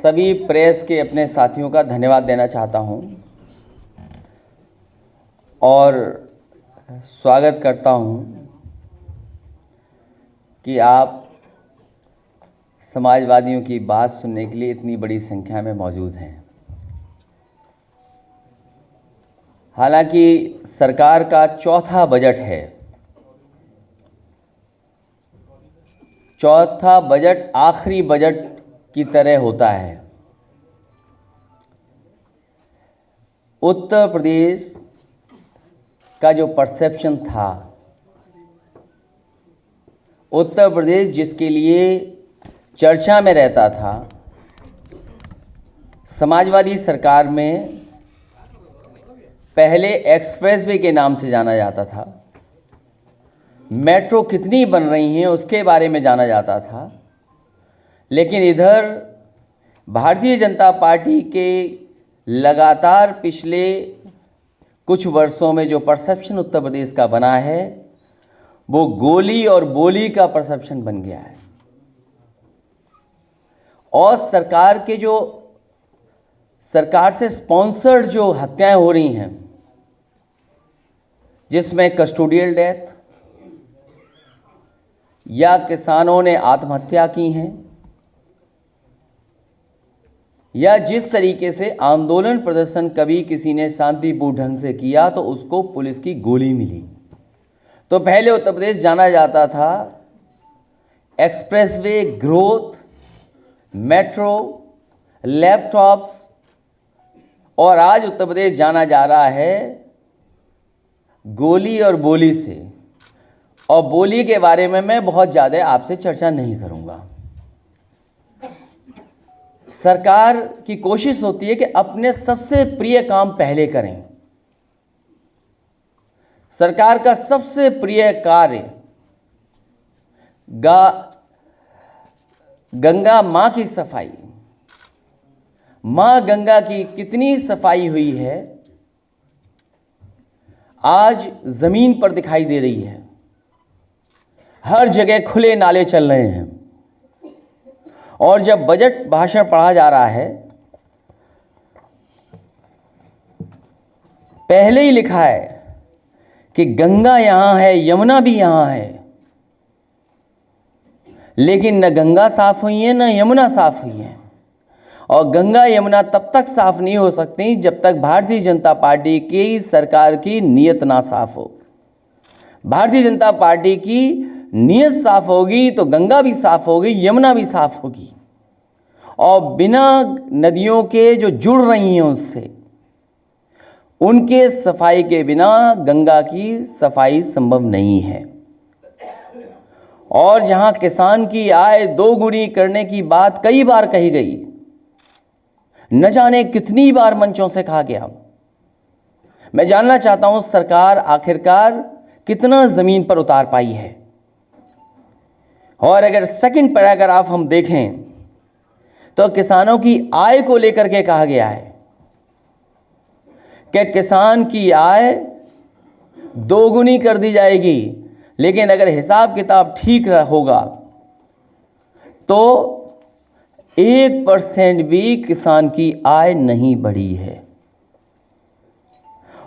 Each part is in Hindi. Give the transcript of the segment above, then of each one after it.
सभी प्रेस के अपने साथियों का धन्यवाद देना चाहता हूं और स्वागत करता हूं कि आप समाजवादियों की बात सुनने के लिए इतनी बड़ी संख्या में मौजूद हैं। हालांकि सरकार का चौथा बजट है। चौथा बजट आखिरी बजट की तरह होता है। उत्तर प्रदेश का जो परसेप्शन था, उत्तर प्रदेश जिसके लिए चर्चा में रहता था, समाजवादी सरकार में पहले एक्सप्रेसवे के नाम से जाना जाता था। मेट्रो कितनी बन रही हैं उसके बारे में जाना जाता था। लेकिन इधर भारतीय जनता पार्टी के लगातार पिछले कुछ वर्षों में जो परसेप्शन उत्तर प्रदेश का बना है वो गोली और बोली का परसेप्शन बन गया है। और सरकार से स्पॉन्सर्ड जो हत्याएं हो रही हैं, जिसमें कस्टोडियल डेथ या किसानों ने आत्महत्या की हैं, या जिस तरीके से आंदोलन प्रदर्शन कभी किसी ने शांतिपूर्ण ढंग से किया तो उसको पुलिस की गोली मिली। तो पहले उत्तर प्रदेश जाना जाता था एक्सप्रेसवे, ग्रोथ, मेट्रो, लैपटॉप्स, और आज उत्तर प्रदेश जाना जा रहा है गोली और बोली से। और बोली के बारे में मैं बहुत ज़्यादा आपसे चर्चा नहीं करूँगा। सरकार की कोशिश होती है कि अपने सबसे प्रिय काम पहले करें। सरकार का सबसे प्रिय कार्य गंगा माँ की सफाई। माँ गंगा की कितनी सफाई हुई है आज ज़मीन पर दिखाई दे रही है। हर जगह खुले नाले चल रहे हैं। और जब बजट भाषण पढ़ा जा रहा है, पहले ही लिखा है कि गंगा यहाँ है, यमुना भी यहाँ है, लेकिन न गंगा साफ हुई है न यमुना साफ हुई है। और गंगा यमुना तब तक साफ नहीं हो सकती जब तक भारतीय जनता पार्टी की सरकार की नीयत ना साफ हो। भारतीय जनता पार्टी की नीयत साफ होगी तो गंगा भी साफ होगी, यमुना भी साफ होगी। और बिना नदियों के जो जुड़ रही हैं उससे, उनके सफाई के बिना गंगा की सफाई संभव नहीं है। और जहां किसान की आय दोगुनी करने की बात कई बार कही गई, न जाने कितनी बार मंचों से कहा गया, मैं जानना चाहता हूं सरकार आखिरकार कितना जमीन पर उतार पाई है। और अगर सेकंड पैराग्राफ हम देखें तो किसानों की आय को लेकर के कहा गया है कि किसान की आय दोगुनी कर दी जाएगी। लेकिन अगर हिसाब किताब ठीक होगा तो 1% भी किसान की आय नहीं बढ़ी है।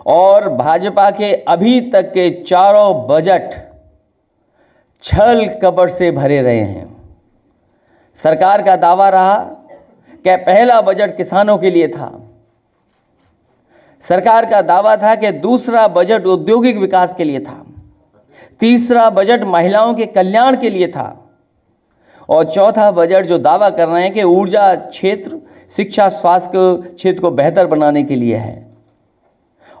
और भाजपा के अभी तक के चारों बजट छल कपट से भरे रहे हैं। सरकार का दावा रहा कि पहला बजट किसानों के लिए था। सरकार का दावा था कि दूसरा बजट औद्योगिक विकास के लिए था, तीसरा बजट महिलाओं के कल्याण के लिए था, और चौथा बजट जो दावा कर रहे हैं कि ऊर्जा क्षेत्र, शिक्षा, स्वास्थ्य क्षेत्र को बेहतर बनाने के लिए है।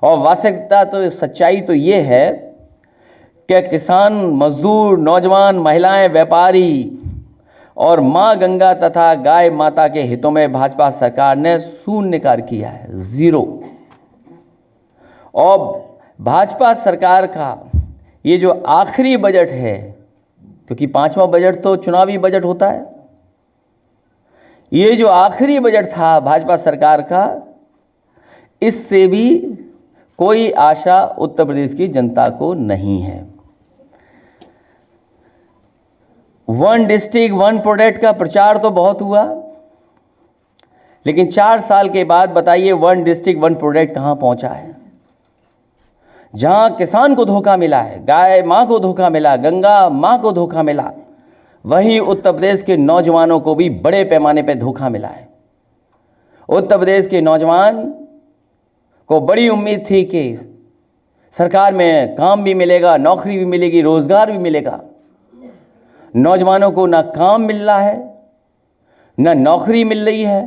और वास्तविकता तो सच्चाई तो ये है कि किसान, मजदूर, नौजवान, महिलाएं, व्यापारी और मां गंगा तथा गाय माता के हितों में भाजपा सरकार ने शून्य कार्य किया है, जीरो। और भाजपा सरकार का ये जो आखिरी बजट है, क्योंकि पांचवा बजट तो चुनावी बजट होता है, ये जो आखिरी बजट था भाजपा सरकार का, इससे भी कोई आशा उत्तर प्रदेश की जनता को नहीं है। वन डिस्ट्रिक्ट वन प्रोडक्ट का प्रचार तो बहुत हुआ, लेकिन 4 साल के बाद बताइए वन डिस्ट्रिक्ट वन प्रोडक्ट कहाँ पहुँचा है। जहाँ किसान को धोखा मिला है, गाय माँ को धोखा मिला, गंगा माँ को धोखा मिला, वहीं उत्तर प्रदेश के नौजवानों को भी बड़े पैमाने पर धोखा मिला है। उत्तर प्रदेश के नौजवान को बड़ी उम्मीद थी कि सरकार में काम भी मिलेगा, नौकरी भी मिलेगी, रोजगार भी मिलेगा। नौजवानों को ना काम मिल रहा है, ना नौकरी मिल रही है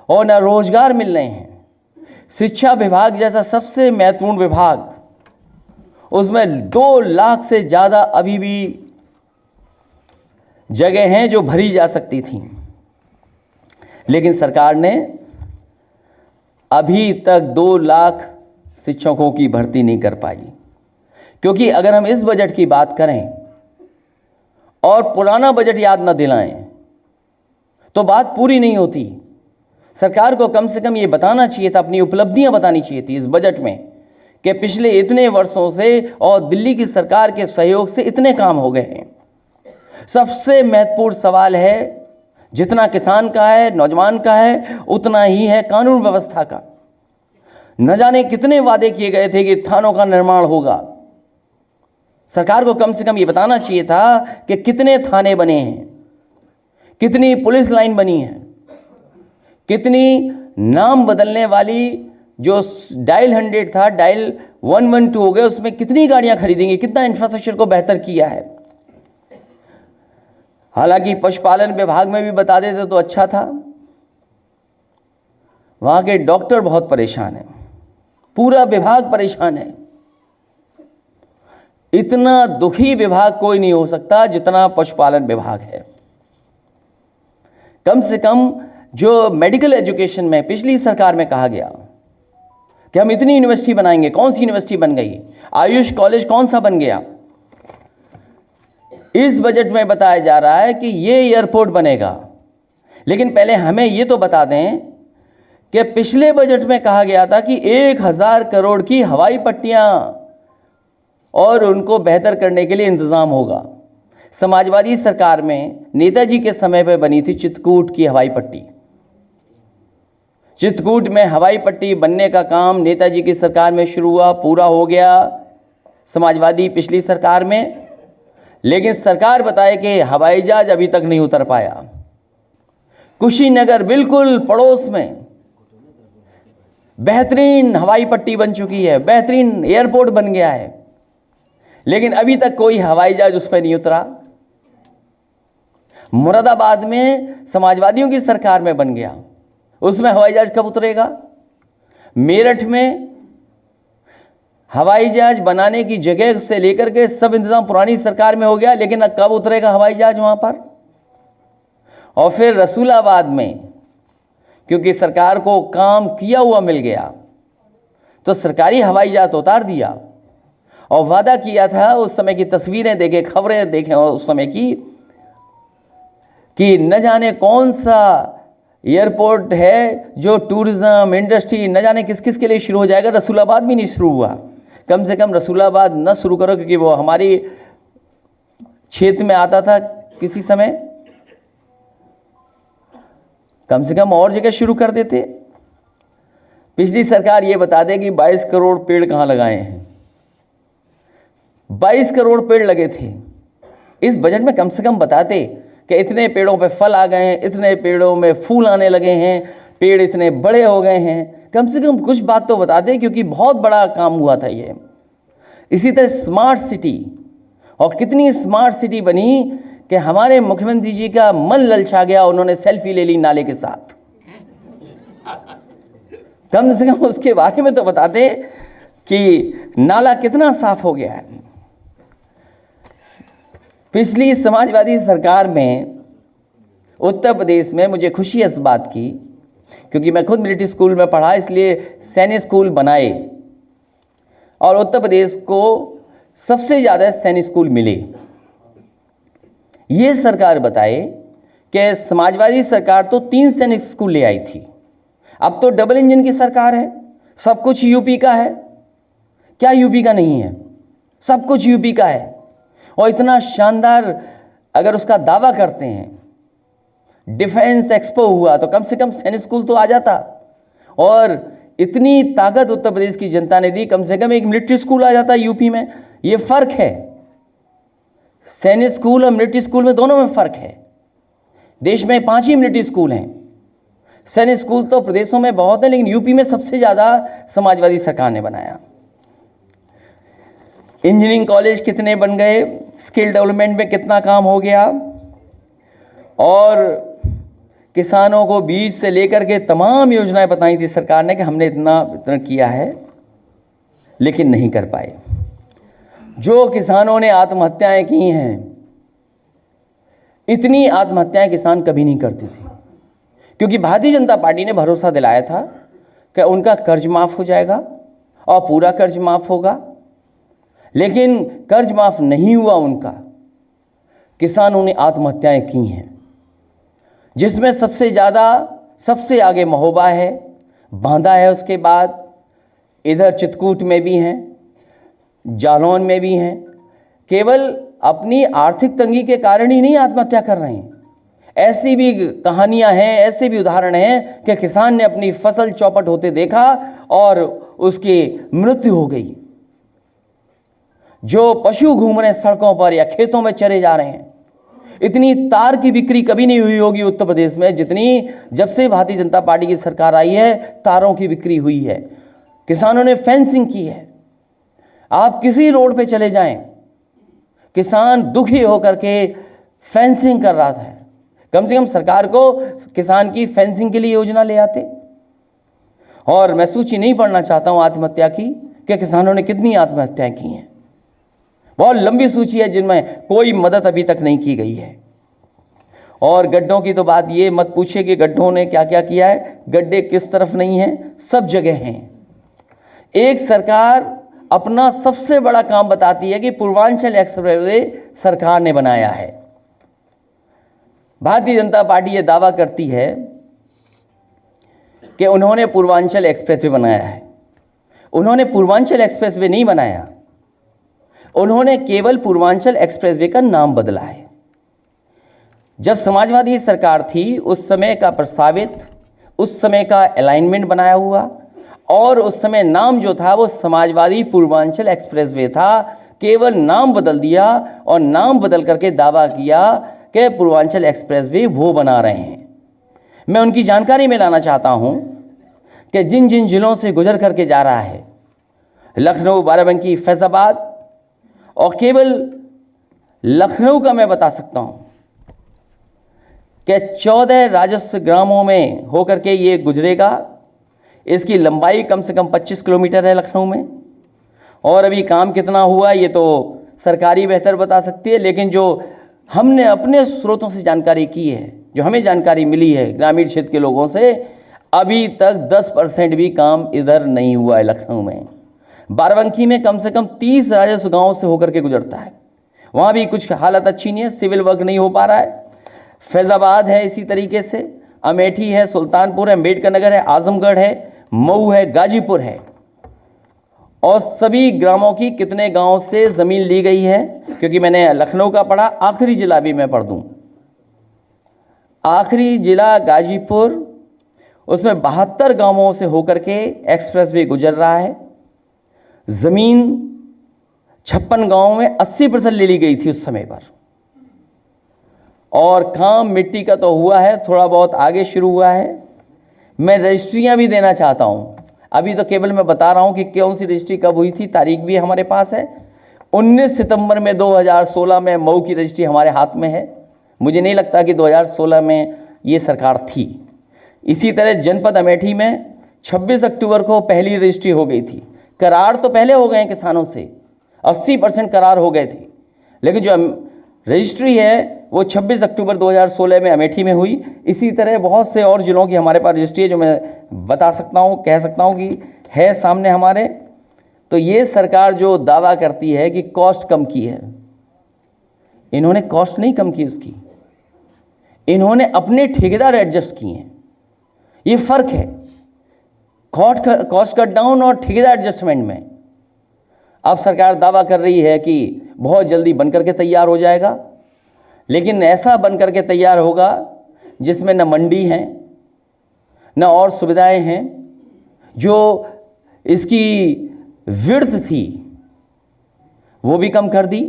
और ना रोजगार मिल रहे हैं। शिक्षा विभाग जैसा सबसे महत्वपूर्ण विभाग, उसमें 2 लाख से ज़्यादा अभी भी जगह हैं जो भरी जा सकती थी, लेकिन सरकार ने अभी तक 2 लाख शिक्षकों की भर्ती नहीं कर पाई। क्योंकि अगर हम इस बजट की बात करें और पुराना बजट याद न दिलाएं तो बात पूरी नहीं होती। सरकार को कम से कम ये बताना चाहिए था, अपनी उपलब्धियां बतानी चाहिए थी इस बजट में कि पिछले इतने वर्षों से और दिल्ली की सरकार के सहयोग से इतने काम हो गए हैं। सबसे महत्वपूर्ण सवाल है, जितना किसान का है, नौजवान का है, उतना ही है कानून व्यवस्था का। न जाने कितने वादे किए गए थे कि थानों का निर्माण होगा। सरकार को कम से कम ये बताना चाहिए था कि कितने थाने बने हैं, कितनी पुलिस लाइन बनी है, कितनी नाम बदलने वाली जो डायल 100 था डायल 112 हो गए, उसमें कितनी गाड़ियां खरीदेंगे, कितना इंफ्रास्ट्रक्चर को बेहतर किया है। हालांकि पशुपालन विभाग में भी बता देते तो अच्छा था। वहां के डॉक्टर बहुत परेशान हैं, पूरा विभाग परेशान है। इतना दुखी विभाग कोई नहीं हो सकता जितना पशुपालन विभाग है। कम से कम जो मेडिकल एजुकेशन में पिछली सरकार में कहा गया कि हम इतनी यूनिवर्सिटी बनाएंगे, कौन सी यूनिवर्सिटी बन गई? आयुष कॉलेज कौन सा बन गया? इस बजट में बताया जा रहा है कि ये एयरपोर्ट बनेगा। लेकिन पहले हमें ये तो बता दें कि पिछले बजट में कहा गया था कि 1000 करोड़ की हवाई पट्टियां और उनको बेहतर करने के लिए इंतजाम होगा। समाजवादी सरकार में नेताजी के समय पर बनी थी चित्रकूट की हवाई पट्टी। चित्रकूट में हवाई पट्टी बनने का काम नेताजी की सरकार में शुरू हुआ, पूरा हो गया समाजवादी पिछली सरकार में। लेकिन सरकार बताए कि हवाई जहाज अभी तक नहीं उतर पाया। कुशीनगर बिल्कुल पड़ोस में बेहतरीन हवाई पट्टी बन चुकी है, बेहतरीन एयरपोर्ट बन गया है, लेकिन अभी तक कोई हवाई जहाज उस पर नहीं उतरा। मुरादाबाद में समाजवादियों की सरकार में बन गया, उसमें हवाई जहाज कब उतरेगा? मेरठ में हवाई जहाज बनाने की जगह से लेकर के सब इंतजाम पुरानी सरकार में हो गया, लेकिन अब कब उतरेगा हवाई जहाज वहां पर? और फिर रसूलाबाद में, क्योंकि सरकार को काम किया हुआ मिल गया तो सरकारी हवाई जहाज उतार दिया और वादा किया था, उस समय की तस्वीरें देखें, खबरें देखें उस समय की, कि न जाने कौन सा एयरपोर्ट है जो टूरिज्म इंडस्ट्री न जाने किस किस के लिए शुरू हो जाएगा। रसूलाबाद भी नहीं शुरू हुआ। कम से कम रसूलाबाद न शुरू करो, क्योंकि वो हमारी क्षेत्र में आता था किसी समय। कम से कम और जगह शुरू कर देते। पिछली सरकार ये बता दे कि 22 करोड़ पेड़ कहाँ लगाए हैं। 22 करोड़ पेड़ लगे थे। इस बजट में कम से कम बताते कि इतने पेड़ों पे फल आ गए हैं, इतने पेड़ों में फूल आने लगे हैं, पेड़ इतने बड़े हो गए हैं। कम से कम कुछ बात तो बता दें, क्योंकि बहुत बड़ा काम हुआ था ये। इसी तरह स्मार्ट सिटी, और कितनी स्मार्ट सिटी बनी कि हमारे मुख्यमंत्री जी का मन ललचा गया, उन्होंने सेल्फी ले ली नाले के साथ। कम से कम उसके बारे में तो बताते कि नाला कितना साफ हो गया है। पिछली समाजवादी सरकार में उत्तर प्रदेश में मुझे खुशी इस बात की, क्योंकि मैं खुद मिलिट्री स्कूल में पढ़ा, इसलिए सैनिक स्कूल बनाए और उत्तर प्रदेश को सबसे ज़्यादा सैनिक स्कूल मिले। ये सरकार बताए कि समाजवादी सरकार तो 3 सैनिक स्कूल ले आई थी, अब तो डबल इंजन की सरकार है, सब कुछ यूपी का है। क्या यूपी का नहीं है? सब कुछ यूपी का है। और इतना शानदार अगर उसका दावा करते हैं, डिफेंस एक्सपो हुआ तो कम से कम सैनिक स्कूल तो आ जाता, और इतनी ताकत उत्तर प्रदेश की जनता ने दी, कम से कम एक मिलिट्री स्कूल आ जाता यूपी में। ये फर्क है, सैनिक स्कूल और मिलिट्री स्कूल में दोनों में फर्क है। देश में 5 ही मिलिट्री स्कूल हैं, सैनिक स्कूल तो प्रदेशों में बहुत है, लेकिन यूपी में सबसे ज़्यादा समाजवादी सरकार ने बनाया। इंजीनियरिंग कॉलेज कितने बन गए, स्किल डेवलपमेंट में कितना काम हो गया, और किसानों को बीज से लेकर के तमाम योजनाएं बताई थी सरकार ने कि हमने इतना किया है, लेकिन नहीं कर पाए। जो किसानों ने आत्महत्याएं की हैं, इतनी आत्महत्याएं किसान कभी नहीं करते थे, क्योंकि भारतीय जनता पार्टी ने भरोसा दिलाया था कि उनका कर्ज माफ़ हो जाएगा और पूरा कर्ज माफ़ होगा, लेकिन कर्ज माफ़ नहीं हुआ उनका। किसानों ने आत्महत्याएं की हैं, जिसमें सबसे ज़्यादा सबसे आगे महोबा है, बांदा है, उसके बाद इधर चित्रकूट में भी हैं, जालौन में भी हैं। केवल अपनी आर्थिक तंगी के कारण ही नहीं आत्महत्या कर रहे हैं, ऐसी भी कहानियां हैं, ऐसे भी उदाहरण हैं कि किसान ने अपनी फसल चौपट होते देखा और उसकी मृत्यु हो गई। जो पशु घूम रहे हैं सड़कों पर या खेतों में चरे जा रहे हैं, इतनी तार की बिक्री कभी नहीं हुई होगी उत्तर प्रदेश में जितनी जब से भारतीय जनता पार्टी की सरकार आई है तारों की बिक्री हुई है। किसानों ने फेंसिंग की है। आप किसी रोड पे चले जाएं, किसान दुखी होकर के फेंसिंग कर रहा था। कम से कम सरकार को किसान की फेंसिंग के लिए योजना ले आते। और मैं सूची नहीं पढ़ना चाहता हूं आत्महत्या की कि किसानों ने कितनी आत्महत्याएं की हैं, बहुत लंबी सूची है जिनमें कोई मदद अभी तक नहीं की गई है। और गड्ढों की तो बात ये मत पूछिए कि गड्ढों ने क्या क्या किया है, गड्ढे किस तरफ नहीं हैं, सब जगह हैं। एक सरकार अपना सबसे बड़ा काम बताती है कि पूर्वांचल एक्सप्रेसवे सरकार ने बनाया है। भारतीय जनता पार्टी ये दावा करती है कि उन्होंने पूर्वांचल एक्सप्रेसवे बनाया है। उन्होंने पूर्वांचल एक्सप्रेसवे नहीं बनाया, उन्होंने केवल पूर्वांचल एक्सप्रेसवे का नाम बदला है। जब समाजवादी सरकार थी उस समय का प्रस्तावित, उस समय का अलाइनमेंट बनाया हुआ, और उस समय नाम जो था वो समाजवादी पूर्वांचल एक्सप्रेसवे था। केवल नाम बदल दिया और नाम बदल करके दावा किया कि पूर्वांचल एक्सप्रेसवे वो बना रहे हैं। मैं उनकी जानकारी में लाना चाहता हूं कि जिन जिन जिलों से गुजर करके जा रहा है, लखनऊ, बाराबंकी, फैजाबाद, और केवल लखनऊ का मैं बता सकता हूं कि 14 राजस्व ग्रामों में होकर के ये गुजरेगा। इसकी लंबाई कम से कम 25 किलोमीटर है लखनऊ में। और अभी काम कितना हुआ ये तो सरकारी बेहतर बता सकती है, लेकिन जो हमने अपने स्रोतों से जानकारी की है, जो हमें जानकारी मिली है ग्रामीण क्षेत्र के लोगों से, अभी तक 10% भी काम इधर नहीं हुआ है लखनऊ में। बाराबंकी में कम से कम 30 राजस्व गाँव से होकर के गुजरता है, वहाँ भी कुछ हालत अच्छी नहीं है, सिविल वर्क नहीं हो पा रहा है। फैज़ाबाद है, इसी तरीके से अमेठी है, सुल्तानपुर है, अम्बेडकर नगर है, आजमगढ़ है, मऊ है, गाजीपुर है। और सभी ग्रामों की कितने गांव से ज़मीन ली गई है, क्योंकि मैंने लखनऊ का पढ़ा, आखिरी जिला भी मैं पढ़ दूँ। आखिरी जिला गाजीपुर, उसमें 72 गांवों से होकर के एक्सप्रेसवे गुजर रहा है। ज़मीन 56 गांवों में 80% ले ली गई थी उस समय पर। और काम मिट्टी का तो हुआ है, थोड़ा बहुत आगे शुरू हुआ है। मैं रजिस्ट्रियां भी देना चाहता हूं। अभी तो केवल मैं बता रहा हूं कि कौन सी रजिस्ट्री कब हुई थी, तारीख भी हमारे पास है। 19 सितंबर में 2016 में मऊ की रजिस्ट्री हमारे हाथ में है। मुझे नहीं लगता कि 2016 में ये सरकार थी। इसी तरह जनपद अमेठी में 26 अक्टूबर को पहली रजिस्ट्री हो गई थी। करार तो पहले हो गए किसानों से, 80% करार हो गए थे, लेकिन जो रजिस्ट्री है वो 26 अक्टूबर 2016 में अमेठी में हुई। इसी तरह बहुत से और जिलों की हमारे पास रजिस्ट्री है जो मैं बता सकता हूँ, कह सकता हूँ कि है सामने हमारे। तो ये सरकार जो दावा करती है कि कॉस्ट कम की है, इन्होंने कॉस्ट नहीं कम की उसकी, इन्होंने अपने ठेकेदार एडजस्ट किए हैं। ये फ़र्क है कॉस्ट कट डाउन और ठेकेदार एडजस्टमेंट में। अब सरकार दावा कर रही है कि बहुत जल्दी बनकर के तैयार हो जाएगा, लेकिन ऐसा बनकर के तैयार होगा जिसमें न मंडी है न और सुविधाएं हैं, जो इसकी विड्थ थी वो भी कम कर दी,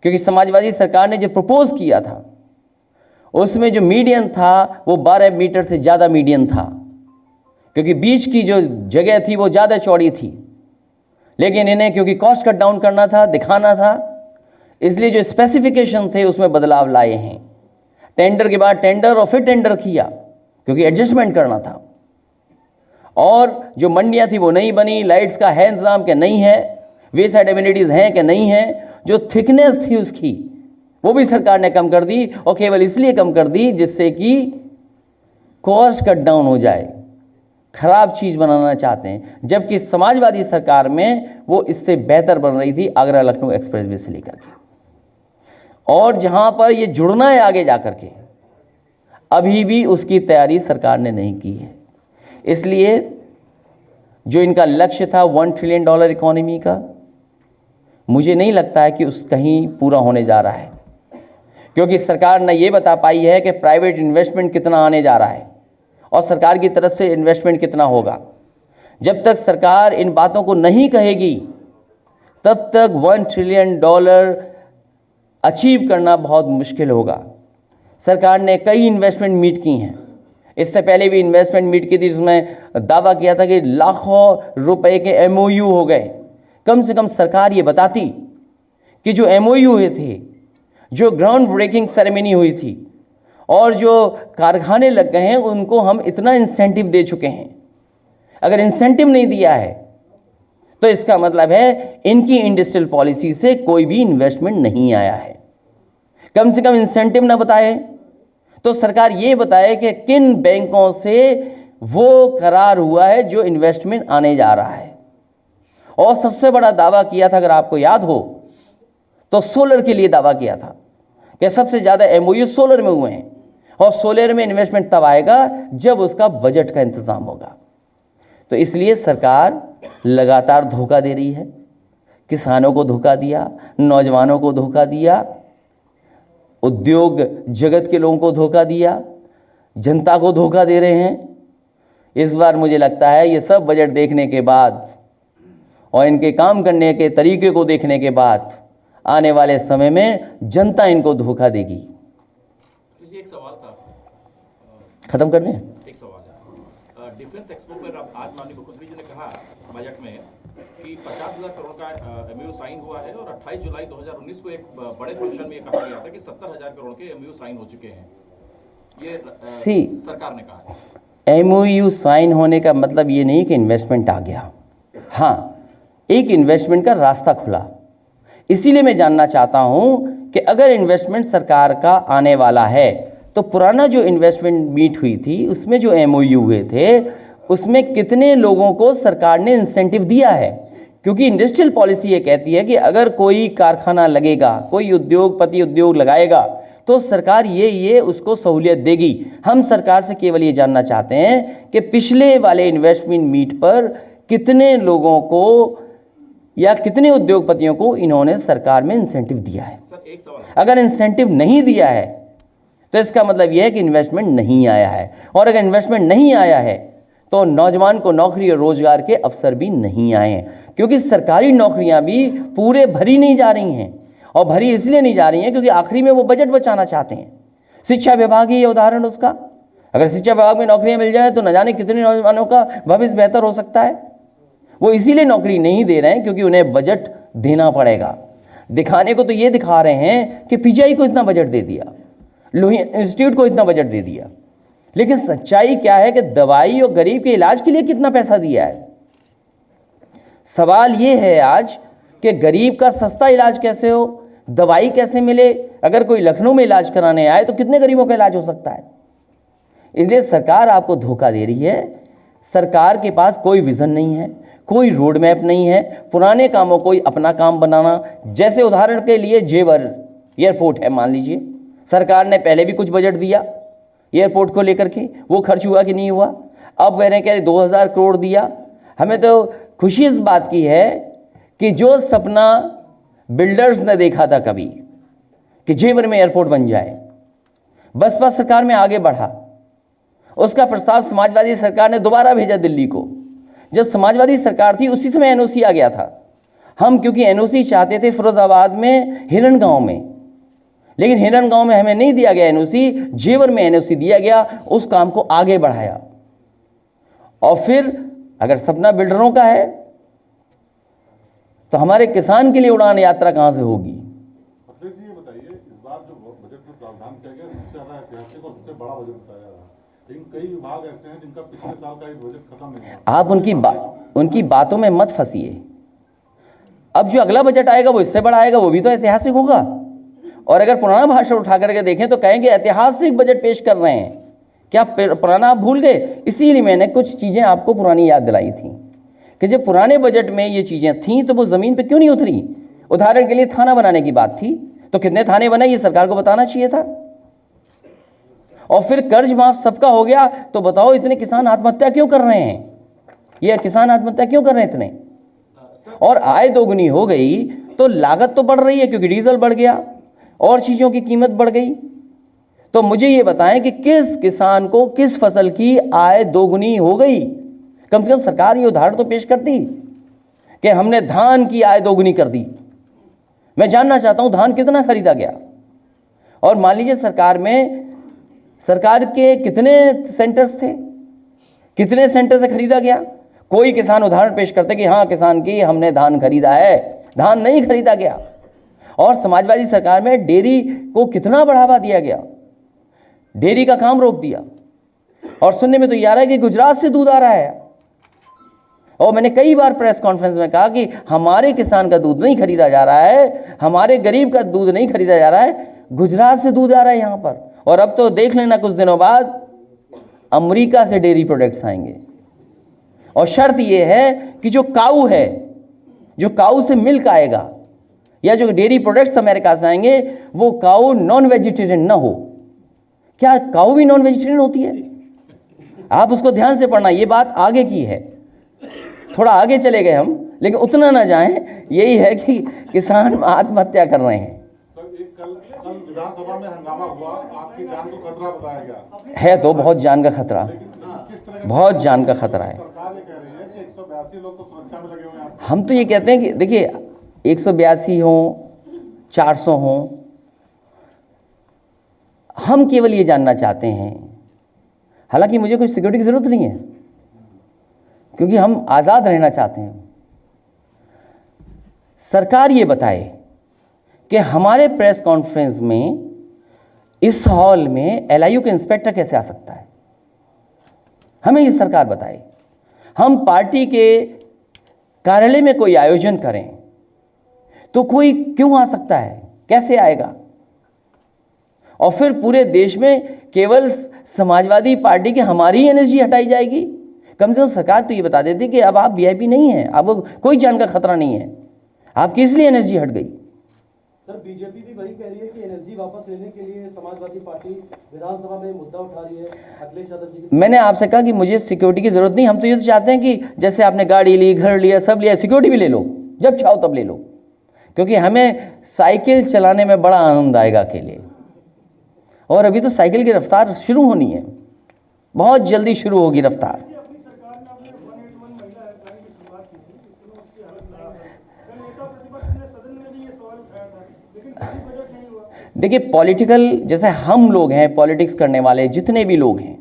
क्योंकि समाजवादी सरकार ने जो प्रपोज किया था उसमें जो मीडियन था वो 12 मीटर से ज़्यादा मीडियन था, क्योंकि बीच की जो जगह थी वो ज़्यादा चौड़ी थी। लेकिन इन्हें क्योंकि कॉस्ट कट डाउन करना था, दिखाना था, इसलिए जो स्पेसिफिकेशन थे उसमें बदलाव लाए हैं। टेंडर के बाद टेंडर और फिर टेंडर किया, क्योंकि एडजस्टमेंट करना था। और जो मंडियाँ थी वो नहीं बनी, लाइट्स का है इंतज़ाम कि नहीं है, वे साइड एमिनिटीज़ हैं कि नहीं है, जो थिकनेस थी उसकी वो भी सरकार ने कम कर दी, और केवल इसलिए कम कर दी जिससे कि कॉस्ट कट डाउन हो जाए। खराब चीज़ बनाना चाहते हैं, जबकि समाजवादी सरकार में वो इससे बेहतर बन रही थी, आगरा लखनऊ एक्सप्रेसवे से लेकर के। और जहाँ पर ये जुड़ना है आगे जा कर के, अभी भी उसकी तैयारी सरकार ने नहीं की है। इसलिए जो इनका लक्ष्य था $1 ट्रिलियन इकोनॉमी का, मुझे नहीं लगता है कि उस कहीं पूरा होने जा रहा है, क्योंकि सरकार न ये बता पाई है कि प्राइवेट इन्वेस्टमेंट कितना आने जा रहा है और सरकार की तरफ से इन्वेस्टमेंट कितना होगा। जब तक सरकार इन बातों को नहीं कहेगी तब तक $1 ट्रिलियन अचीव करना बहुत मुश्किल होगा। सरकार ने कई इन्वेस्टमेंट मीट की हैं, इससे पहले भी इन्वेस्टमेंट मीट की थी, जिसमें दावा किया था कि लाखों रुपए के MOU हो गए। कम से कम सरकार ये बताती कि जो MOU हुए थे, जो ग्राउंड ब्रेकिंग सेरेमनी हुई थी और जो कारखाने लग गए हैं, उनको हम इतना इंसेंटिव दे चुके हैं। अगर इंसेंटिव नहीं दिया है तो इसका मतलब है इनकी इंडस्ट्रियल पॉलिसी से कोई भी इन्वेस्टमेंट नहीं आया है। कम से कम इंसेंटिव ना बताए तो सरकार ये बताए कि किन बैंकों से वो करार हुआ है जो इन्वेस्टमेंट आने जा रहा है। और सबसे बड़ा दावा किया था, अगर आपको याद हो तो सोलर के लिए दावा किया था कि सबसे ज़्यादा MOU सोलर में हुए हैं, और सोलर में इन्वेस्टमेंट तब आएगा जब उसका बजट का इंतज़ाम होगा। तो इसलिए सरकार लगातार धोखा दे रही है। किसानों को धोखा दिया, नौजवानों को धोखा दिया, उद्योग जगत के लोगों को धोखा दिया, जनता को धोखा दे रहे हैं। इस बार मुझे लगता है ये सब बजट देखने के बाद और इनके काम करने के तरीके को देखने के बाद आने वाले समय में जनता इनको धोखा देगी। एक सवाल था, खत्म कर दें। एक सवाल है, डिफेंस एक्सपो पर आज माननीय मुख्यमंत्री जी ने कहा बजट में कि 50,000 करोड़ का MOU साइन हुआ है, और 28 जुलाई 2019 को एक बड़े फंक्शन में ये कहा गया था कि 70,000 करोड़ के MOU साइन हो चुके हैं। ये सरकार ने कहा है। MOU साइन होने का मतलब ये नहीं कि इन्वेस्टमेंट आ गया। हाँ, एक इन्वेस्टमेंट का रास्ता खुला। इसीलिए मैं जानना चाहता हूँ कि अगर इन्वेस्टमेंट सरकार का आने वाला है तो पुराना जो इन्वेस्टमेंट मीट हुई थी उसमें जो MOU हुए थे उसमें कितने लोगों को सरकार ने इंसेंटिव दिया है। क्योंकि इंडस्ट्रियल पॉलिसी ये कहती है कि अगर कोई कारखाना लगेगा, कोई उद्योगपति उद्योग लगाएगा तो सरकार ये उसको सहूलियत देगी। हम सरकार से केवल ये जानना चाहते हैं कि पिछले वाले इन्वेस्टमेंट मीट पर कितने लोगों को या कितने उद्योगपतियों को इन्होंने सरकार में इंसेंटिव दिया है। सर एक सवाल, अगर इंसेंटिव नहीं दिया है तो इसका मतलब यह है कि इन्वेस्टमेंट नहीं आया है, और अगर इन्वेस्टमेंट नहीं आया है तो नौजवान को नौकरी और रोजगार के अवसर भी नहीं आए हैं। क्योंकि सरकारी नौकरियां भी पूरे भरी नहीं जा रही हैं, और भरी इसलिए नहीं जा रही हैं क्योंकि आखिरी में वो बजट बचाना चाहते हैं। शिक्षा विभाग ही ये उदाहरण उसका। अगर शिक्षा विभाग में नौकरियां मिल जाए तो न जाने कितने नौजवानों का भविष्य बेहतर हो सकता है। वो इसीलिए नौकरी नहीं दे रहे हैं क्योंकि उन्हें बजट देना पड़ेगा। दिखाने को तो ये दिखा रहे हैं कि PGI को इतना बजट दे दिया, लोहिया इंस्टीट्यूट को इतना बजट दे दिया, लेकिन सच्चाई क्या है कि दवाई और गरीब के इलाज के लिए कितना पैसा दिया है। सवाल ये है आज कि गरीब का सस्ता इलाज कैसे हो, दवाई कैसे मिले। अगर कोई लखनऊ में इलाज कराने आए तो कितने गरीबों का इलाज हो सकता है। इसलिए सरकार आपको धोखा दे रही है। सरकार के पास कोई विज़न नहीं है, कोई रोड मैप नहीं है। पुराने कामों को अपना काम बनाना, जैसे उदाहरण के लिए जेवर एयरपोर्ट है, मान लीजिए सरकार ने पहले भी कुछ बजट दिया एयरपोर्ट को लेकर के, वो खर्च हुआ कि नहीं हुआ। अब मैंने कह 2000 करोड़ दिया। हमें तो खुशी इस बात की है कि जो सपना बिल्डर्स ने देखा था कभी कि जेवर में एयरपोर्ट बन जाए, बसपा सरकार में आगे बढ़ा। उसका प्रस्ताव समाजवादी सरकार ने दोबारा भेजा दिल्ली को। जब समाजवादी सरकार थी उसी समय एनओसी आ गया था। हम क्योंकि एनओसी चाहते थे फिरोजाबाद में हिरण गांव में, लेकिन हिरण गांव में हमें नहीं दिया गया एनओसी, जेवर में एनओसी दिया गया। उस काम को आगे बढ़ाया। और फिर अगर सपना बिल्डरों का है तो हमारे किसान के लिए उड़ान यात्रा कहां से होगी? अखिलेश जी, ये बताइए, इस बार जो बजट में प्रावधान किया गया सबसे ज्यादा ऐतिहासिक और सबसे बड़ा बजट बताया जा रहा है, लेकिन कई विभाग ऐसे हैं जिनका पिछले साल का एक बजट खत्म नहीं हुआ। आप उनकी बातों में मत फंसिए। अब जो अगला बजट आएगा वो इससे बड़ा आएगा, वो भी तो ऐतिहासिक होगा। और अगर पुराना भाषण उठा करके देखें तो कहेंगे ऐतिहासिक बजट पेश कर रहे हैं। क्या पुराना आप भूल गए? इसीलिए मैंने कुछ चीज़ें आपको पुरानी याद दिलाई थी कि जब पुराने बजट में ये चीज़ें थीं तो वो ज़मीन पे क्यों नहीं उतरी। उदाहरण के लिए थाना बनाने की बात थी, तो कितने थाने बने ये सरकार को बताना चाहिए था। और फिर कर्ज माफ सबका हो गया, तो बताओ इतने किसान आत्महत्या क्यों कर रहे हैं? ये किसान आत्महत्या क्यों कर रहे हैं इतने? और आय दोगुनी हो गई तो लागत तो बढ़ रही है क्योंकि डीजल बढ़ गया और चीज़ों की कीमत बढ़ गई। तो मुझे ये बताएं कि किस किसान को किस फसल की आय दोगुनी हो गई? कम से कम सरकार ये उदाहरण तो पेश करती कि हमने धान की आय दोगुनी कर दी। मैं जानना चाहता हूं धान कितना खरीदा गया। और मान लीजिए सरकार के कितने सेंटर्स थे, कितने सेंटर से खरीदा गया? कोई किसान उदाहरण पेश करते कि हाँ किसान की हमने धान खरीदा है, धान नहीं खरीदा गया। और समाजवादी सरकार में डेयरी को कितना बढ़ावा दिया गया, डेयरी का काम रोक दिया। और सुनने में तो ये आ रहा है कि गुजरात से दूध आ रहा है। और मैंने कई बार प्रेस कॉन्फ्रेंस में कहा कि हमारे किसान का दूध नहीं खरीदा जा रहा है, हमारे गरीब का दूध नहीं खरीदा जा रहा है, गुजरात से दूध आ रहा है यहाँ पर। और अब तो देख लेना कुछ दिनों बाद अमेरिका से डेयरी प्रोडक्ट्स आएंगे। और शर्त यह है कि जो काऊ है, जो काऊ से मिल्क आएगा या जो डेयरी प्रोडक्ट्स अमेरिका से आएंगे वो काऊ नॉन वेजिटेरियन ना हो। क्या काऊ भी नॉन वेजिटेरियन होती है? आप उसको ध्यान से पढ़ना, ये बात आगे की है। थोड़ा आगे चले गए हम, लेकिन उतना ना जाएं। यही है कि किसान आत्महत्या कर रहे हैं। सर, एक कल विधानसभा में हंगामा हुआ, आपकी जान को खतरा बताया गया है तो बहुत जान का खतरा, लेकिन किस तरह का बहुत जान का खतरा है। सरकार ये कह रही है कि 182 लोग तो सुरक्षा में लगे हुए हैं। हम तो ये कहते हैं कि देखिए 182 हो 400 हो, हम केवल ये जानना चाहते हैं, हालांकि मुझे कोई सिक्योरिटी की ज़रूरत नहीं है क्योंकि हम आज़ाद रहना चाहते हैं। सरकार ये बताए कि हमारे प्रेस कॉन्फ्रेंस में इस हॉल में एलआईयू के इंस्पेक्टर कैसे आ सकता है, हमें ये सरकार बताए। हम पार्टी के कार्यालय में कोई आयोजन करें तो कोई क्यों आ सकता है, कैसे आएगा? और फिर पूरे देश में केवल समाजवादी पार्टी की हमारी ही एनर्जी हटाई जाएगी? कम से कम सरकार तो ये बता देती कि अब आप वीआईपी नहीं हैं, आपको कोई जान का खतरा नहीं है, आपकी इसलिए एनर्जी हट गई। सर, बीजेपी भी वही कह रही है कि एनर्जी वापस लेने के लिए समाजवादी पार्टी विधानसभा में मुद्दा उठा रही है अखिलेश यादव जी की। मैंने आपसे कहा कि मुझे सिक्योरिटी की जरूरत नहीं, हम तो ये तो चाहते हैं कि जैसे आपने गाड़ी ली, घर लिया, सब लिया, सिक्योरिटी भी ले लो, जब चाहो तब ले लो, क्योंकि हमें साइकिल चलाने में बड़ा आनंद आएगा अकेले। और अभी तो साइकिल की रफ्तार शुरू होनी है, बहुत जल्दी शुरू होगी रफ्तार। देखिए पॉलिटिकल, जैसे हम लोग हैं पॉलिटिक्स करने वाले जितने भी लोग हैं,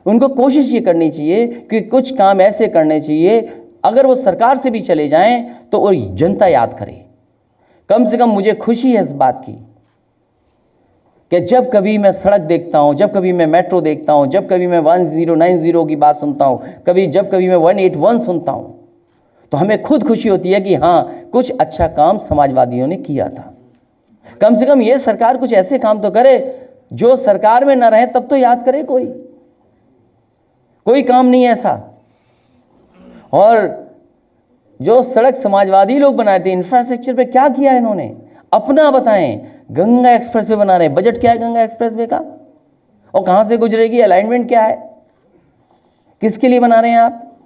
उनको कोशिश ये करनी चाहिए कि कुछ काम ऐसे करने चाहिए अगर वो सरकार से भी चले जाएं तो वो जनता याद करे। कम से कम मुझे खुशी है इस बात की कि जब कभी मैं सड़क देखता हूं, जब कभी मैं मेट्रो देखता हूं, जब कभी मैं 1090 की बात सुनता हूं, जब कभी मैं 181 सुनता हूं, तो हमें खुद खुशी होती है कि हाँ कुछ अच्छा काम समाजवादियों ने किया था। कम से कम ये सरकार कुछ ऐसे काम तो करे, जो सरकार में ना रहे तब तो याद करे। कोई काम नहीं ऐसा। और जो सड़क समाजवादी लोग बनाए थे, इंफ्रास्ट्रक्चर पे क्या किया इन्होंने, अपना बताएं। गंगा एक्सप्रेस वे बना रहे हैं, बजट क्या है गंगा एक्सप्रेस वे का, और कहां से गुजरेगी, अलाइनमेंट क्या है, किसके लिए बना रहे हैं आप?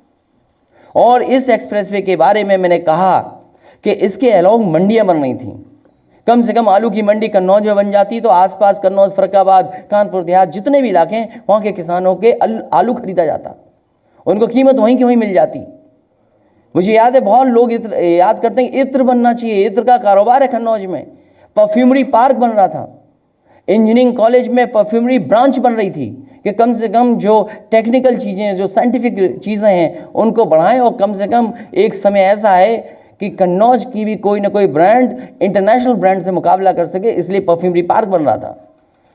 और इस एक्सप्रेस वे के बारे में मैंने कहा कि इसके अलोंग मंडियां बन रही थी, कम से कम आलू की मंडी कन्नौज में बन जाती तो आसपास कन्नौज, फर्रुखाबाद, कानपुर देहात जितने भी इलाके हैं वहाँ के किसानों के आलू खरीदा जाता, उनको कीमत वहीं की वहीं मिल जाती। मुझे याद है, बहुत लोग इत्र याद करते हैं इत्र बनना चाहिए, इत्र का कारोबार है कन्नौज में। परफ्यूमरी पार्क बन रहा था, इंजीनियरिंग कॉलेज में परफ्यूमरी ब्रांच बन रही थी कि कम से कम जो टेक्निकल चीज़ें, जो साइंटिफिक चीज़ें हैं उनको बढ़ाएं। और कम से कम एक समय ऐसा है कि कन्नौज की भी कोई ना कोई ब्रांड इंटरनेशनल ब्रांड से मुकाबला कर सके, इसलिए परफ्यूमरी पार्क बन रहा था।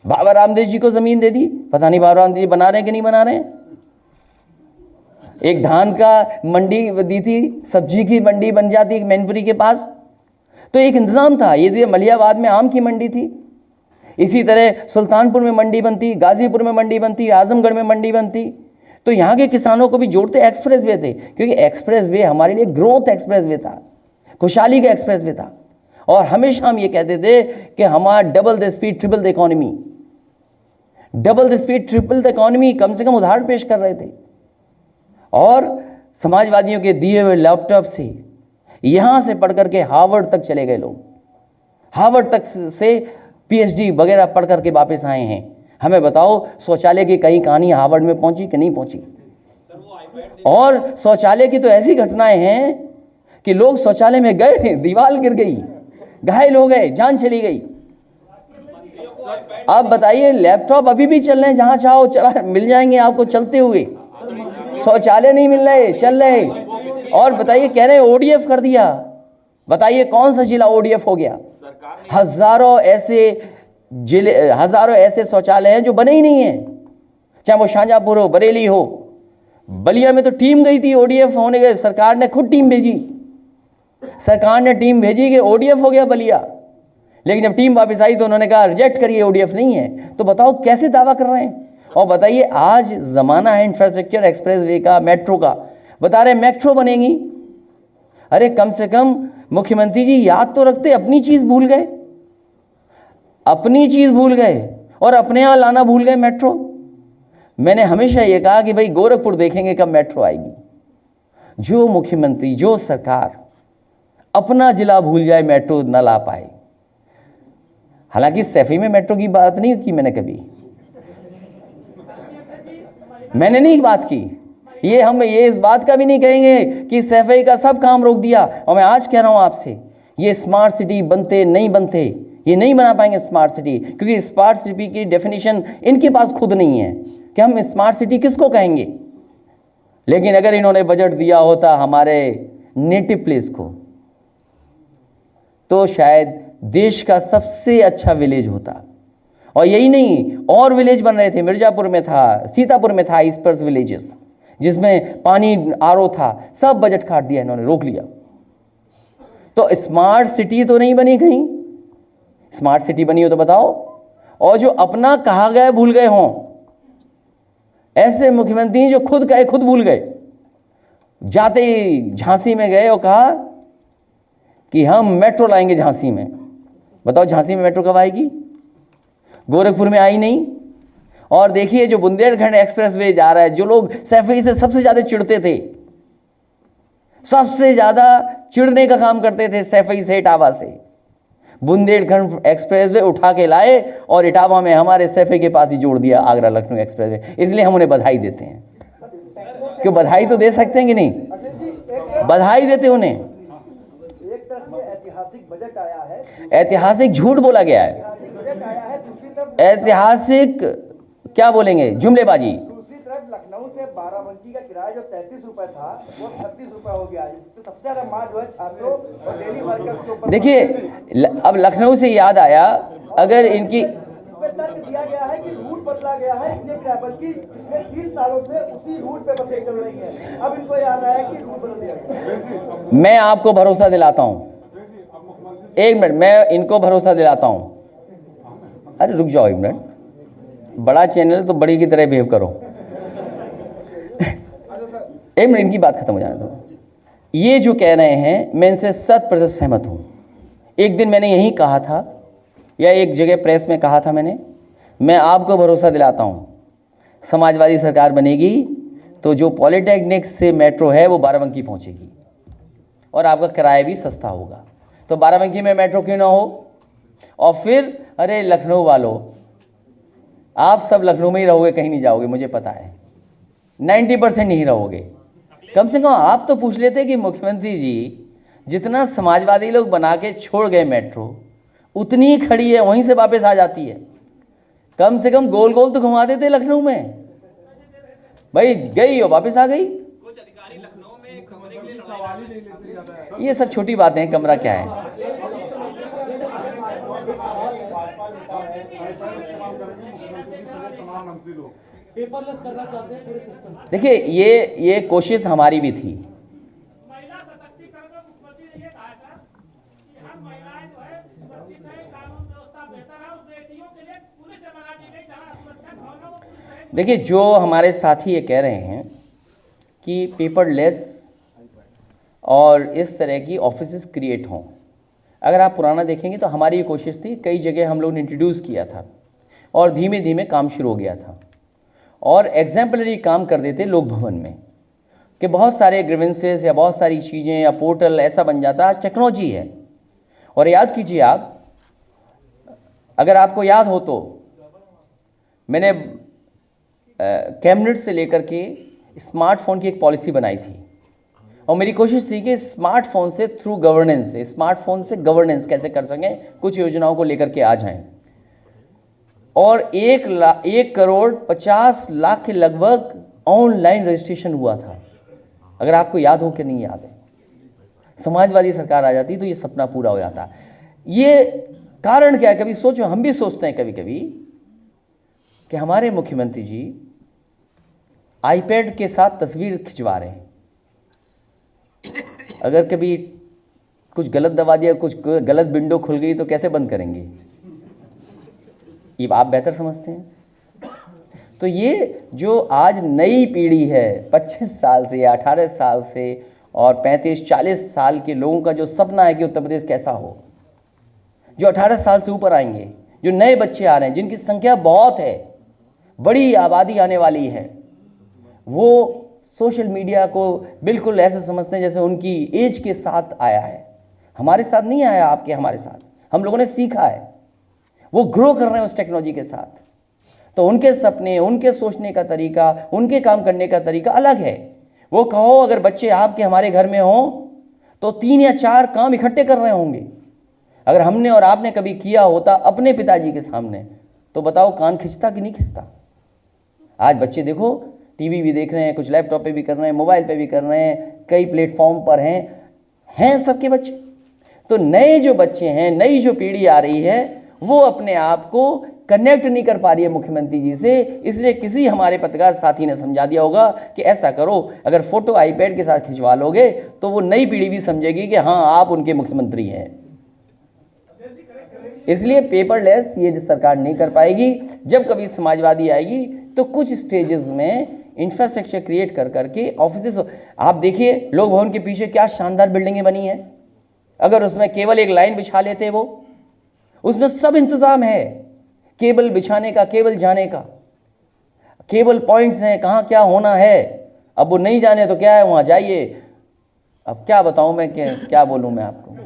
बाबा रामदेव जी को ज़मीन दे दी, पता नहीं बाबा रामदेव जी बना रहे हैं कि नहीं बना रहे हैं। एक धान का मंडी दी थी, सब्जी की मंडी बन जाती मैनपुरी के पास, तो एक इंतज़ाम था। ये मलियाबाद में आम की मंडी थी, इसी तरह सुल्तानपुर में मंडी बनती, गाजीपुर में मंडी बनती, आजमगढ़ में मंडी बनती। तो यहाँ के किसानों को भी जोड़ते एक्सप्रेस वे थे, क्योंकि एक्सप्रेस वे हमारे लिए ग्रोथ एक्सप्रेस वे था, खुशहाली का एक्सप्रेस वे था। और हमेशा हम ये कहते थे कि हमारा double the speed triple the economy, double the speed triple the economy कम से कम उदाहरण पेश कर रहे थे। और समाजवादियों के दिए हुए लैपटॉप से यहाँ से पढ़ करके हार्वर्ड तक चले गए लोग, हार्वर्ड तक से पीएचडी वगैरह पढ़ करके वापस आए हैं। हमें बताओ शौचालय की कहीं कहानी हार्वर्ड में पहुंची कि नहीं पहुंची? और शौचालय की तो ऐसी घटनाएं हैं कि लोग शौचालय में गए, दीवार गिर गई, घायल हो गए, जान चली गई। आप बताइए, लैपटॉप अभी भी चल रहे हैं, जहां चाहो चला मिल जाएंगे आपको चलते हुए, शौचालय नहीं मिल रहे, चल रहे। और बताइए, कह रहे हैं ओडीएफ कर दिया, बताइए कौन सा जिला ओडीएफ हो गया? हजारों ऐसे शौचालय हैं जो बने ही नहीं हैं, चाहे वो शाहजहांपुर हो, बरेली हो। बलिया में तो टीम गई थी ओडीएफ होने के, सरकार ने खुद टीम भेजी, सरकार ने टीम भेजी कि ओडीएफ हो गया बलिया, लेकिन जब टीम वापस आई तो उन्होंने कहा रिजेक्ट करिए, ओडीएफ नहीं है। तो बताओ कैसे दावा कर रहे हैं? और बताइए, आज ज़माना है इंफ्रास्ट्रक्चर एक्सप्रेसवे का, मेट्रो का, बता रहे मेट्रो बनेगी। अरे कम से कम मुख्यमंत्री जी याद तो रखते, अपनी चीज़ भूल गए, अपनी चीज़ भूल गए और अपने यहाँ लाना भूल गए मेट्रो। मैंने हमेशा ये कहा कि भाई गोरखपुर देखेंगे कब मेट्रो आएगी। जो मुख्यमंत्री, जो सरकार अपना जिला भूल जाए, मेट्रो न ला पाए। हालांकि सैफई में मेट्रो की बात नहीं की मैंने कभी, मैंने नहीं बात की। हम ये इस बात का भी नहीं कहेंगे कि सैफई का सब काम रोक दिया। और मैं आज कह रहा हूं आपसे, ये स्मार्ट सिटी बनते नहीं बनते, ये नहीं बना पाएंगे स्मार्ट सिटी, क्योंकि स्मार्ट सिटी की डेफिनेशन इनके पास खुद नहीं है कि हम स्मार्ट सिटी किसको कहेंगे। लेकिन अगर इन्होंने बजट दिया होता हमारे नेटिव प्लेस को, तो शायद देश का सबसे अच्छा विलेज होता। और यही नहीं, और विलेज बन रहे थे, मिर्जापुर में था, सीतापुर में था, ईस्पर्स विलेजेस जिसमें पानी आरओ था, सब बजट काट दिया इन्होंने, रोक लिया। तो स्मार्ट सिटी तो नहीं बनी कहीं, स्मार्ट सिटी बनी हो तो बताओ। और जो अपना कहा गए भूल गए हों, ऐसे मुख्यमंत्री जो खुद कहे खुद भूल गए। जाते ही झांसी में गए और कहा कि हम मेट्रो लाएंगे झांसी में। बताओ झांसी में मेट्रो कब आएगी? गोरखपुर में आई नहीं। और देखिए जो बुंदेलखंड एक्सप्रेसवे जा रहा है, जो लोग सैफई से सबसे ज़्यादा चिढ़ते थे, सबसे ज़्यादा चिढ़ने का काम करते थे सैफई से, इटावा से, बुंदेलखंड एक्सप्रेसवे उठा के लाए और इटावा में हमारे सैफई के पास ही जोड़ दिया, आगरा लखनऊ एक्सप्रेसवे। इसलिए हम उन्हें बधाई देते हैं। क्यों, बधाई तो दे सकते हैं कि नहीं? बधाई देते उन्हें। एक तरफ ये ऐतिहासिक बजट आया है, ऐतिहासिक झूठ बोला गया है, बजट आया है, दूसरी तरफ ऐतिहासिक क्या बोलेंगे, जुमलेबाजी। दूसरी तरफ लखनऊ से बाराबंकी का किराया जो 33 रुपए था वो 36 रुपए हो गया, जिससे सबसे ज्यादा मार जो है छात्रों और डेली वर्कर्स के ऊपर। देखिए अब लखनऊ से याद आया, अगर इनकी इस पर तर्क दिया गया है कि रूट बदला गया है, इसलिए बल्कि पिछले 3 सालों से उसी रूट पे बसें चल रही हैं। अब इनको याद आया कि रूट बदल दिया गया। मैं आपको भरोसा दिलाता हूं, एक मिनट, मैं इनको भरोसा दिलाता हूं। अरे रुक जाओ एक मिनट, बड़ा चैनल तो बड़ी की तरह बिहेव करो। एक मिनट, इनकी बात खत्म हो जाने दो। ये जो कह रहे हैं मैं इनसे 100% सहमत हूं। एक दिन मैंने यही कहा था, या एक जगह प्रेस में कहा था मैंने, मैं आपको भरोसा दिलाता हूं, समाजवादी सरकार बनेगी तो जो पॉलिटेक्निक से मेट्रो है वो बाराबंकी पहुंचेगी और आपका किराया भी सस्ता होगा। तो बाराबंकी में मेट्रो क्यों ना हो? और फिर अरे लखनऊ वालों, आप सब लखनऊ में ही रहोगे, कहीं नहीं जाओगे, मुझे पता है 90% नहीं रहोगे। कम से कम आप तो पूछ लेते कि मुख्यमंत्री जी जितना समाजवादी लोग बना के छोड़ गए मेट्रो, उतनी ही खड़ी है, वहीं से वापस आ जाती है। कम से कम गोल गोल तो घुमा देते लखनऊ में, भाई गई और वापस आ गई। कुछ अधिकारी लखनऊ में कमरे के लिए सवाल ही नहीं लेते। ये सब छोटी बातें हैं, कमरा क्या है। तमाम मंत्री लोग पेपरलेस करना चाहते हैं पूरे सिस्टम। देखिए ये कोशिश हमारी भी थी। महिला सशक्तिकरण में मुख्यमंत्री ने ये कहा था कि हम महिलाएं जो है सुरक्षित है, कानून व्यवस्था बेहतर है, उस बेटियों के लिए पुलिस से लगा दी गई, जहाँ सुरक्षा भावना वो पुलिस है। देखिए जो हमारे साथी ये कह रहे हैं कि पेपरलेस और इस तरह की ऑफिसेस क्रिएट हों, अगर आप पुराना देखेंगे तो हमारी ये कोशिश थी, कई जगह हम लोग ने इंट्रोड्यूस किया था और धीमे धीमे काम शुरू हो गया था और एग्जाम्पलरी काम कर देते लोक भवन में कि बहुत सारे ग्रीवेंसेस या बहुत सारी चीज़ें या पोर्टल ऐसा बन जाता। आज टेक्नोलॉजी है और याद कीजिए आप, अगर आपको याद हो तो मैंने कैबिनेट से लेकर के स्मार्टफोन की एक पॉलिसी बनाई थी और मेरी कोशिश थी कि स्मार्टफोन से थ्रू गवर्नेंस, स्मार्टफोन से गवर्नेंस कैसे कर सकें, कुछ योजनाओं को लेकर के आ जाएं। और 1,50,00,000 के लगभग ऑनलाइन रजिस्ट्रेशन हुआ था, अगर आपको याद हो कि नहीं याद है। समाजवादी सरकार आ जाती तो ये सपना पूरा हो जाता। ये कारण क्या है, कभी सोचो, हम भी सोचते हैं कभी कभी कि हमारे मुख्यमंत्री जी आईपैड के साथ तस्वीर खिंचवा रहे हैं, अगर कभी कुछ गलत दबा दिया, कुछ गलत विंडो खुल गई तो कैसे बंद करेंगे, ये आप बेहतर समझते हैं। तो ये जो आज नई पीढ़ी है 25 साल से या 18 साल से और 35-40 साल के लोगों का जो सपना है कि उत्तर प्रदेश कैसा हो, जो 18 साल से ऊपर आएंगे, जो नए बच्चे आ रहे हैं जिनकी संख्या बहुत है, बड़ी आबादी आने वाली है, वो सोशल मीडिया को बिल्कुल ऐसे समझते हैं जैसे उनकी एज के साथ आया है। हमारे साथ नहीं आया, आपके हमारे साथ, हम लोगों ने सीखा है, वो ग्रो कर रहे हैं उस टेक्नोलॉजी के साथ। तो उनके सपने, उनके सोचने का तरीका, उनके काम करने का तरीका अलग है। वो कहो अगर बच्चे आपके हमारे घर में हों तो 3 या 4 काम इकट्ठे कर रहे होंगे। अगर हमने और आपने कभी किया होता अपने पिताजी के सामने तो बताओ कान खिंचता कि नहीं खिंचता। आज बच्चे देखो टीवी भी देख रहे हैं, कुछ लैपटॉप पे भी कर रहे हैं, मोबाइल पे भी कर रहे हैं, कई प्लेटफॉर्म पर हैं सबके बच्चे। तो नए जो बच्चे हैं, नई जो पीढ़ी आ रही है, वो अपने आप को कनेक्ट नहीं कर पा रही है मुख्यमंत्री जी से। इसलिए किसी हमारे पत्रकार साथी ने समझा दिया होगा कि ऐसा करो, अगर फोटो आईपैड के साथ खिंचवा लोगे तो वो नई पीढ़ी भी समझेगी कि हाँ आप उनके मुख्यमंत्री हैं। इसलिए पेपरलेस ये सरकार नहीं कर पाएगी। जब कभी समाजवादी आएगी तो कुछ स्टेजेस में इंफ्रास्ट्रक्चर क्रिएट कर करके ऑफिसेस, आप देखिए लोक भवन के पीछे क्या शानदार बिल्डिंगें बनी हैं। अगर उसमें केवल एक लाइन बिछा लेते, वो उसमें सब इंतजाम है, केबल बिछाने का, केबल जाने का, केबल पॉइंट्स हैं, कहाँ क्या होना है। अब वो नहीं जाने तो क्या है, वहाँ जाइए। अब क्या बताऊँ मैं, क्या बोलूँ मैं आपको।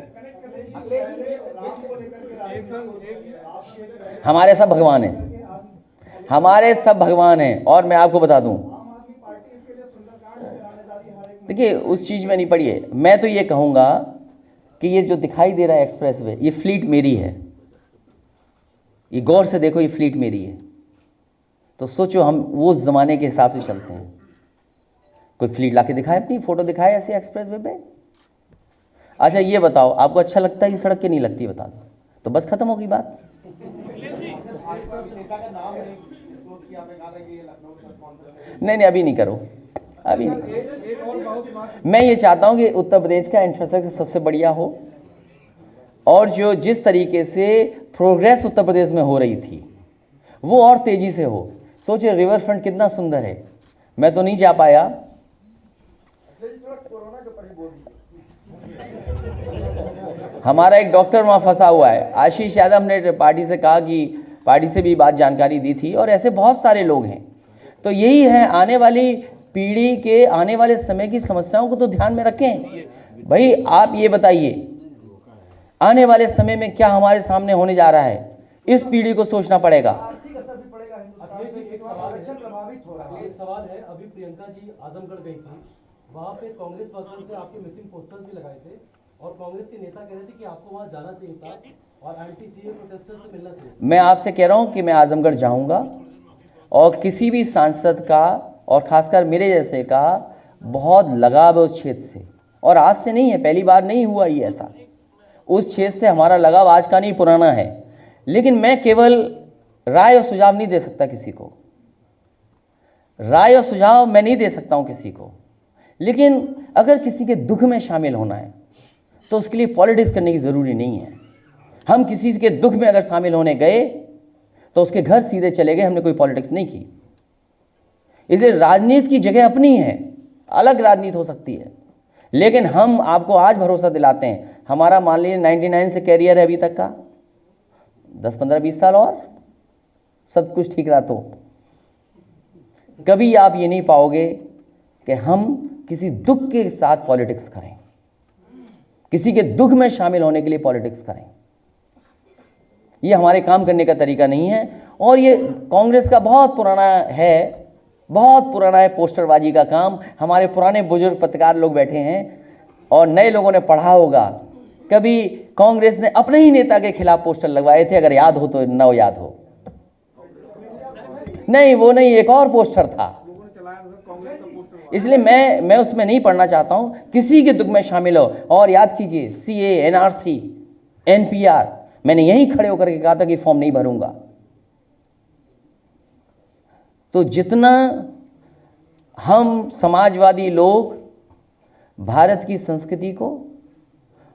हमारे सब भगवान हैं, हमारे सब भगवान हैं। और मैं आपको बता दूं, देखिए उस चीज़ में नहीं पड़ी। मैं तो ये कहूँगा कि ये जो दिखाई दे रहा है एक्सप्रेस वे, ये फ्लीट मेरी है। ये गौर से देखो, ये फ्लीट मेरी है। तो सोचो हम वो ज़माने के हिसाब से चलते हैं। कोई फ्लीट लाके दिखाए, अपनी फ़ोटो दिखाए ऐसे एक्सप्रेस वे पे। अच्छा ये बताओ, आपको अच्छा लगता है ये सड़क के नहीं लगती, बता दो तो बस ख़त्म होगी बात। नहीं अभी नहीं करो, अभी नहीं। मैं ये चाहता हूँ कि उत्तर प्रदेश का इंफ्रास्ट्रक्चर सबसे बढ़िया हो और जो जिस तरीके से प्रोग्रेस उत्तर प्रदेश में हो रही थी वो और तेज़ी से हो। सोचिए रिवर फ्रंट कितना सुंदर है। मैं तो नहीं जा पाया, हमारा एक डॉक्टर वहाँ फंसा हुआ है, आशीष यादव, हमने पार्टी से कहा कि पार्टी से भी बात जानकारी दी थी, और ऐसे बहुत सारे लोग हैं। तो यही है, आने वाली पीढ़ी के आने वाले समय की समस्याओं को तो ध्यान में रखें। भाई आप ये बताइए, आने वाले समय में क्या हमारे सामने होने जा रहा है, इस पीढ़ी को सोचना पड़ेगा। आर्थिक असर भी पड़ेगा हिंदुस्तान अखिलेश जी, पे, एक सवाल है। आरक्षण प्रभावित हो रहा है। एक सवाल है, अभी प्रियंका जी आजमगढ़ गई थी, वहाँ पे कांग्रेस वर्कर्स ने आपके मिसिंग पोस्टर्स भी लगाए थे और कांग्रेस के नेता कह रहे थे कि आपको वहाँ जाना चाहिए था और एंटी सीए प्रोटेस्टर्स से मिलना चाहिए। मैं आपसे कह रहा हूं कि मैं आजमगढ़ जाऊंगा और किसी भी सांसद का और खासकर मेरे जैसे का बहुत लगाव है उस क्षेत्र से, और आज से नहीं है, पहली बार नहीं हुआ ये ऐसा। उस क्षेत्र से हमारा लगाव आज का नहीं, पुराना है। लेकिन मैं केवल राय और सुझाव नहीं दे सकता किसी को, राय और सुझाव मैं नहीं दे सकता हूं किसी को। लेकिन अगर किसी के दुख में शामिल होना है तो उसके लिए पॉलिटिक्स करने की ज़रूरी नहीं है। हम किसी के दुख में अगर शामिल होने गए तो उसके घर सीधे चले गए, हमने कोई पॉलिटिक्स नहीं की। इसलिए राजनीति की जगह अपनी है, अलग राजनीति हो सकती है, लेकिन हम आपको आज भरोसा दिलाते हैं, हमारा मान लीजिए 99 से कैरियर है अभी तक का, 10, 15, 20 साल और सब कुछ ठीक रहा तो कभी आप ये नहीं पाओगे कि हम किसी दुख के साथ पॉलिटिक्स करें, किसी के दुख में शामिल होने के लिए पॉलिटिक्स करें। ये हमारे काम करने का तरीका नहीं है। और ये कांग्रेस का बहुत पुराना है, बहुत पुराना है पोस्टरबाजी का काम। हमारे पुराने बुजुर्ग पत्रकार लोग बैठे हैं और नए लोगों ने पढ़ा होगा, कभी कांग्रेस ने अपने ही नेता के खिलाफ पोस्टर लगवाए थे, अगर याद हो तो न याद हो। नहीं, वो नहीं, एक और पोस्टर था। इसलिए मैं उसमें नहीं पढ़ना चाहता हूं। किसी के दुख में शामिल हो। और याद कीजिए, सीए, एनआरसी, एनपीआर, मैंने यहीं खड़े होकर के कहा था कि फॉर्म नहीं भरूंगा। तो जितना हम समाजवादी लोग भारत की संस्कृति को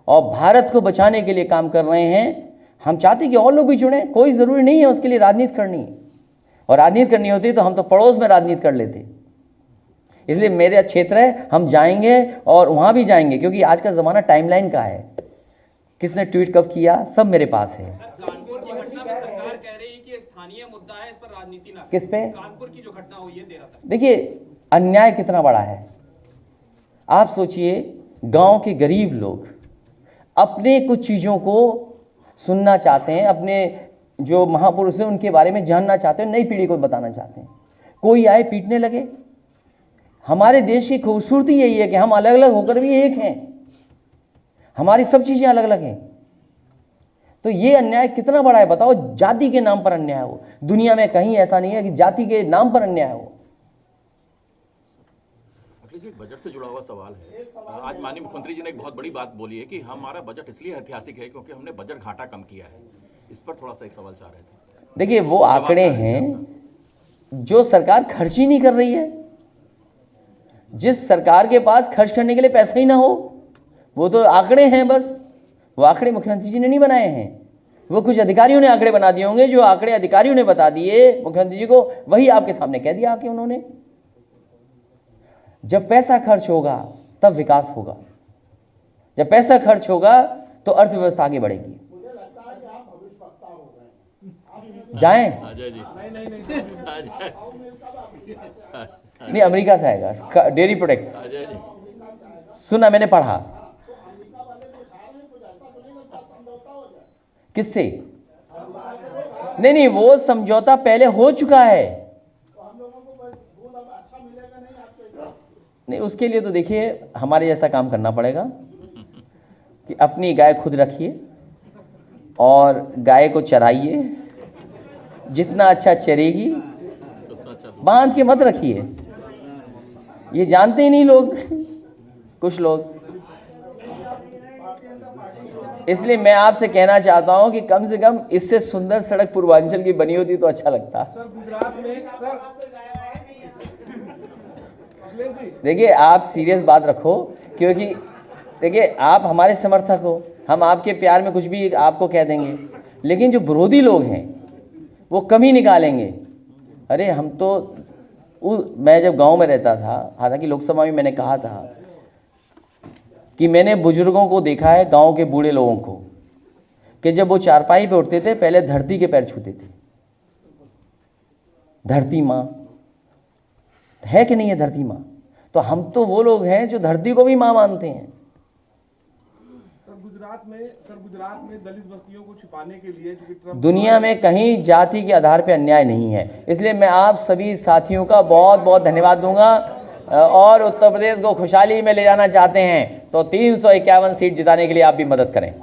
और भारत को बचाने के लिए काम कर रहे हैं, हम चाहते हैं कि और लोग भी जुड़ें। कोई ज़रूरी नहीं है उसके लिए राजनीति करनी, और राजनीति करनी होती तो हम तो पड़ोस में राजनीति कर लेते। इसलिए मेरा क्षेत्र है, हम जाएंगे और वहाँ भी जाएंगे, क्योंकि आज का ज़माना टाइमलाइन का है। किसने ट्वीट कब किया, सब मेरे पास है। कानपुर की घटना में सरकार कह रही है कि स्थानीय मुद्दा है, इस पर राजनीति ना। किस पे? कानपुर की जो घटना हुई है 13 तक। देखिए, अन्याय कितना बड़ा है। आप सोचिए, गांव के गरीब लोग अपने कुछ चीज़ों को सुनना चाहते हैं, अपने जो महापुरुष हैं उनके बारे में जानना चाहते हैं, नई पीढ़ी को बताना चाहते हैं। कोई आए पीटने लगे। हमारे देश की खूबसूरती यही है कि हम अलग अलग होकर भी एक हैं, हमारी सब चीज़ें अलग अलग हैं। तो ये अन्याय कितना बड़ा है बताओ। जाति के नाम पर अन्याय हो, दुनिया में कहीं ऐसा नहीं है कि जाति के नाम पर अन्याय हो। अखिलेश जी, बजट से जुड़ा हुआ सवाल है। आज माननीय मुख्यमंत्री जी ने एक बहुत बड़ी बात बोली है कि हमारा बजट इसलिए ऐतिहासिक है क्योंकि हमने बजट घाटा कम किया है। इस पर थोड़ा सा एक सवाल चाह रहे थे। देखिए, वो आंकड़े हैं जो सरकार खर्च ही नहीं कर रही है। जिस सरकार के पास खर्च करने के लिए पैसा ही ना हो, वो तो आंकड़े हैं बस। वो आंकड़े मुख्यमंत्री जी ने नहीं बनाए हैं, वो कुछ अधिकारियों ने आंकड़े बना दिए होंगे। जो आंकड़े अधिकारियों ने बता दिए मुख्यमंत्री जी को, वही आपके सामने कह दिया आके उन्होंने। जब पैसा खर्च होगा तब विकास होगा, जब पैसा खर्च होगा तो अर्थव्यवस्था आगे बढ़ेगी। जाएं? अजय जी, नहीं, अमेरिका से आएगा डेयरी प्रोडक्ट्स। अजय जी, सुना, मैंने पढ़ा। किससे? नहीं, वो समझौता पहले हो चुका है। नहीं, उसके लिए तो देखिए हमारे जैसा काम करना पड़ेगा कि अपनी गाय खुद रखिए और गाय को चराइए, जितना अच्छा चरेगी, बांध के मत रखिए। ये जानते ही नहीं लोग, कुछ लोग। इसलिए मैं आपसे कहना चाहता हूं कि कम से कम इससे सुंदर सड़क पूर्वांचल की बनी होती तो अच्छा लगता। देखिए, आप सीरियस बात रखो, क्योंकि देखिए आप हमारे समर्थक हो, हम आपके प्यार में कुछ भी आपको कह देंगे, लेकिन जो विरोधी लोग हैं वो कमी निकालेंगे। अरे हम तो मैं जब गांव में रहता था, हालांकि लोकसभा में मैंने कहा था कि मैंने बुजुर्गों को देखा है, गांव के बूढ़े लोगों को, कि जब वो चारपाई पे उठते थे पहले धरती के पैर छूते थे। धरती माँ है कि नहीं है धरती माँ? तो हम तो वो लोग हैं जो धरती को भी माँ मानते हैं। गुजरात में दलित बस्तियों को छिपाने के लिए चूंकि ट्रम्प दुनिया में कहीं जाति के आधार पर अन्याय नहीं है, इसलिए मैं आप सभी साथियों का बहुत बहुत धन्यवाद दूंगा। और उत्तर प्रदेश को खुशहाली में ले जाना चाहते हैं तो 351 सीट जिताने के लिए आप भी मदद करें।